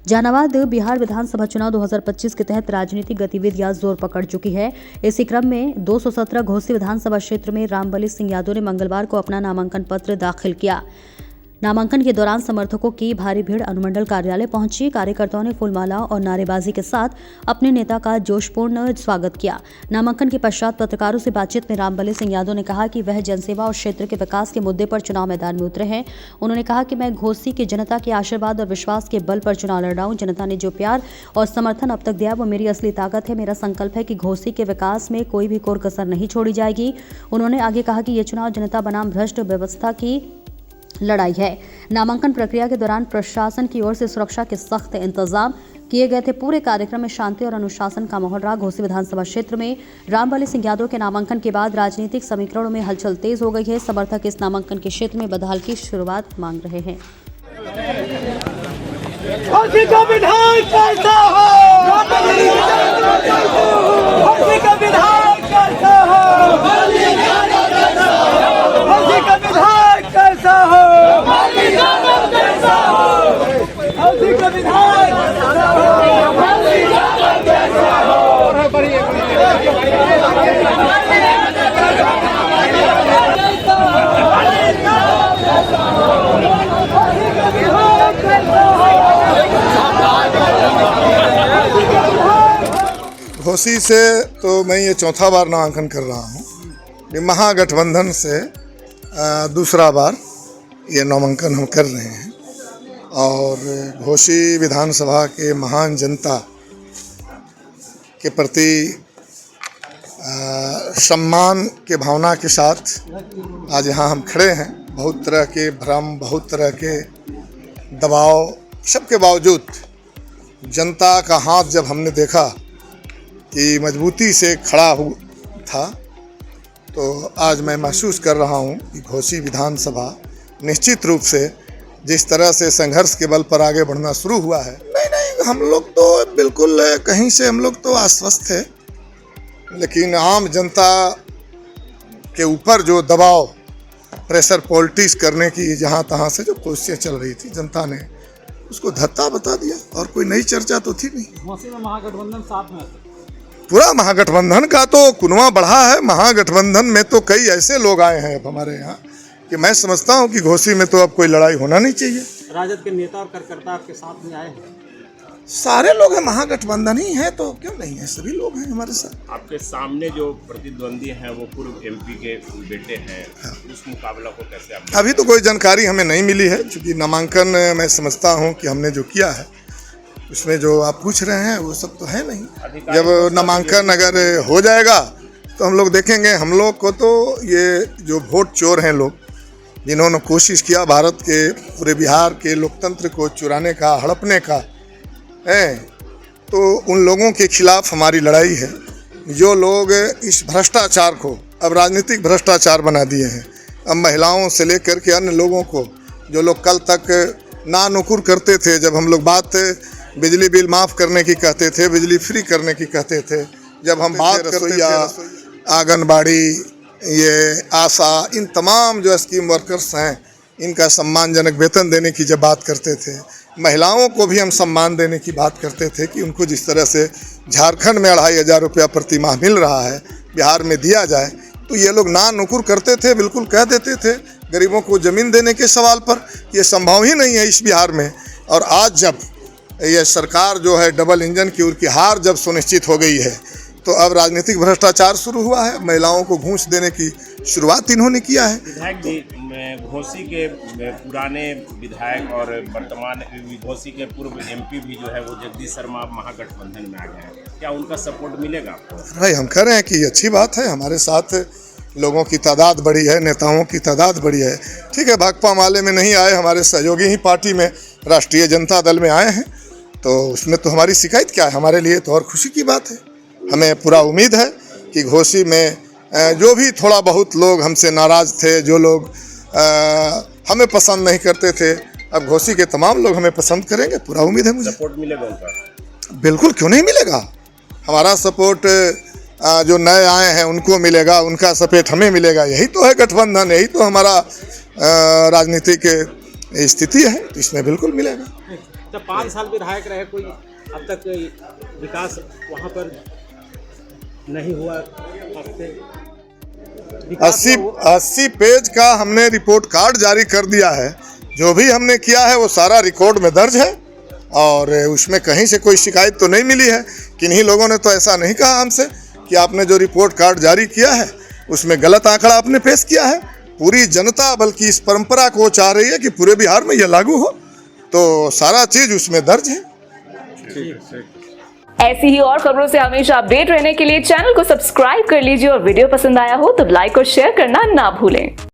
जहानाबाद बिहार विधानसभा चुनाव 2025 के तहत राजनीतिक गतिविधियां जोर पकड़ चुकी है। इसी क्रम में 217 घोसी विधानसभा क्षेत्र में रामबली सिंह यादव ने मंगलवार को अपना नामांकन पत्र दाखिल किया। नामांकन के दौरान समर्थकों की भारी भीड़ अनुमंडल कार्यालय पहुंची। कार्यकर्ताओं ने फूलमाला और नारेबाजी के साथ अपने नेता का जोशपूर्ण स्वागत किया। नामांकन के पश्चात पत्रकारों से बातचीत में रामबली सिंह यादव ने कहा कि वह जनसेवा और क्षेत्र के विकास के मुद्दे पर चुनाव मैदान में उतरे हैं। उन्होंने कहा कि मैं घोसी की जनता के आशीर्वाद और विश्वास के बल पर चुनाव लड़ रहा हूं। जनता ने जो प्यार और समर्थन अब तक दिया वो मेरी असली ताकत है। मेरा संकल्प है कि घोसी के विकास में कोई भी कोर कसर नहीं छोड़ी जाएगी। उन्होंने आगे कहा कि ये चुनाव जनता बनाम भ्रष्ट व्यवस्था की लड़ाई है। नामांकन प्रक्रिया के दौरान प्रशासन की ओर से सुरक्षा के सख्त इंतजाम किए गए थे। पूरे कार्यक्रम में शांति और अनुशासन का माहौल रहा। घोसी विधानसभा क्षेत्र में रामबली सिंह यादव के नामांकन के बाद राजनीतिक समीकरणों में हलचल तेज हो गई है। समर्थक इस नामांकन के क्षेत्र में बदहाल की शुरुआत मांग रहे हैं। घोसी से तो मैं ये चौथा बार नामांकन कर रहा हूँ। महागठबंधन से दूसरा बार ये नामांकन हम कर रहे हैं और घोसी विधानसभा के महान जनता के प्रति सम्मान के भावना के साथ आज यहाँ हम खड़े हैं। बहुत तरह के भ्रम, बहुत तरह के दबाव, सबके बावजूद जनता का हाथ जब हमने देखा कि मजबूती से खड़ा था तो आज मैं महसूस कर रहा हूँ कि घोसी विधानसभा निश्चित रूप से जिस तरह से संघर्ष के बल पर आगे बढ़ना शुरू हुआ है, नहीं हम लोग तो बिल्कुल कहीं से हम लोग तो आश्वस्त थे, लेकिन आम जनता के ऊपर जो दबाव, प्रेशर पॉलिटिक्स करने की जहाँ तहाँ से जो कोशिशें चल रही थी, जनता ने उसको धत्ता बता दिया और कोई नई चर्चा तो थी नहीं। घोसी में महागठबंधन साथ में पूरा महागठबंधन का तो कुनवा बढ़ा है। महागठबंधन में तो कई ऐसे लोग आए हैं अब हमारे यहाँ कि मैं समझता हूँ कि घोसी में तो अब कोई लड़ाई होना नहीं चाहिए। राजद के नेता और कार्यकर्ता आपके साथ में आए हैं? सारे लोग हैं, महागठबंधन ही है तो क्यों नहीं है, सभी लोग हैं हमारे साथ। आपके सामने जो प्रतिद्वंदी हैं वो पूर्व एमपी के बेटे हैं, उस मुकाबला को कैसे आप? अभी तो कोई जानकारी हमें नहीं मिली है, क्योंकि नामांकन मैं समझता हूँ कि हमने जो किया है उसमें जो आप पूछ रहे हैं वो सब तो है नहीं। जब नामांकन अगर हो जाएगा तो हम लोग देखेंगे। हम लोग को तो ये जो वोट चोर हैं लोग, जिन्होंने कोशिश किया भारत के पूरे बिहार के लोकतंत्र को चुराने का, हड़पने का है, तो उन लोगों के खिलाफ हमारी लड़ाई है। जो लोग इस भ्रष्टाचार को अब राजनीतिक भ्रष्टाचार बना दिए हैं, अब महिलाओं से लेकर के अन्य लोगों को, जो लोग कल तक ना नुकुर करते थे, जब हम लोग बात बिजली बिल माफ़ करने की कहते थे, बिजली फ्री करने की कहते थे, जब हम बात रसोईया, आंगनबाड़ी, ये आशा, इन तमाम जो स्कीम वर्कर्स हैं इनका सम्मानजनक वेतन देने की जब बात करते थे, महिलाओं को भी हम सम्मान देने की बात करते थे कि उनको जिस तरह से झारखंड में 2500 रुपया प्रति माह मिल रहा है बिहार में दिया जाए, तो ये लोग ना नुकुर करते थे, बिल्कुल कह देते थे गरीबों को ज़मीन देने के सवाल पर ये संभव ही नहीं है इस बिहार में। और आज जब ये सरकार जो है डबल इंजन की उनकी हार जब सुनिश्चित हो गई है तो अब राजनीतिक भ्रष्टाचार शुरू हुआ है। महिलाओं को घूस देने की शुरुआत इन्होंने किया है। विधायक जी, घोसी के पुराने विधायक और वर्तमान घोसी के पूर्व एमपी भी जो है वो जगदीश शर्मा महागठबंधन में आ गए हैं, क्या उनका सपोर्ट मिलेगा आपको? भाई हम कह रहे हैं कि ये अच्छी बात है, हमारे साथ लोगों की तादाद बढ़ी है, नेताओं की तादाद बढ़ी है। ठीक है, भाकपा माले में नहीं आए, हमारे सहयोगी ही पार्टी में राष्ट्रीय जनता दल में आए हैं, तो उसमें तो हमारी शिकायत क्या है, हमारे लिए तो और खुशी की बात है। हमें पूरा उम्मीद है कि घोसी में जो भी थोड़ा बहुत लोग हमसे नाराज़ थे, जो लोग हमें पसंद नहीं करते थे, अब घोसी के तमाम लोग हमें पसंद करेंगे, पूरा उम्मीद है मुझे। सपोर्ट मिलेगा उनका? बिल्कुल, क्यों नहीं मिलेगा। हमारा सपोर्ट जो नए आए हैं उनको मिलेगा, उनका सपेट हमें मिलेगा। यही तो है गठबंधन, यही तो हमारा राजनीतिक स्थिति है, तो इसमें बिल्कुल मिलेगा। जब 5 साल विधायक रहे, कोई अब तक विकास वहाँ पर नहीं हुआ? 80 पेज का हमने रिपोर्ट कार्ड जारी कर दिया है। जो भी हमने किया है वो सारा रिकॉर्ड में दर्ज है और उसमें कहीं से कोई शिकायत तो नहीं मिली है। किन्हीं लोगों ने तो ऐसा नहीं कहा हमसे कि आपने जो रिपोर्ट कार्ड जारी किया है उसमें गलत आंकड़ा आपने पेश किया है। पूरी जनता बल्कि इस परंपरा को चाह रही है कि पूरे बिहार में यह लागू हो, तो सारा चीज़ उसमें दर्ज है। ऐसी ही और खबरों से हमेशा अपडेट रहने के लिए चैनल को सब्सक्राइब कर लीजिए और वीडियो पसंद आया हो तो लाइक और शेयर करना ना भूलें।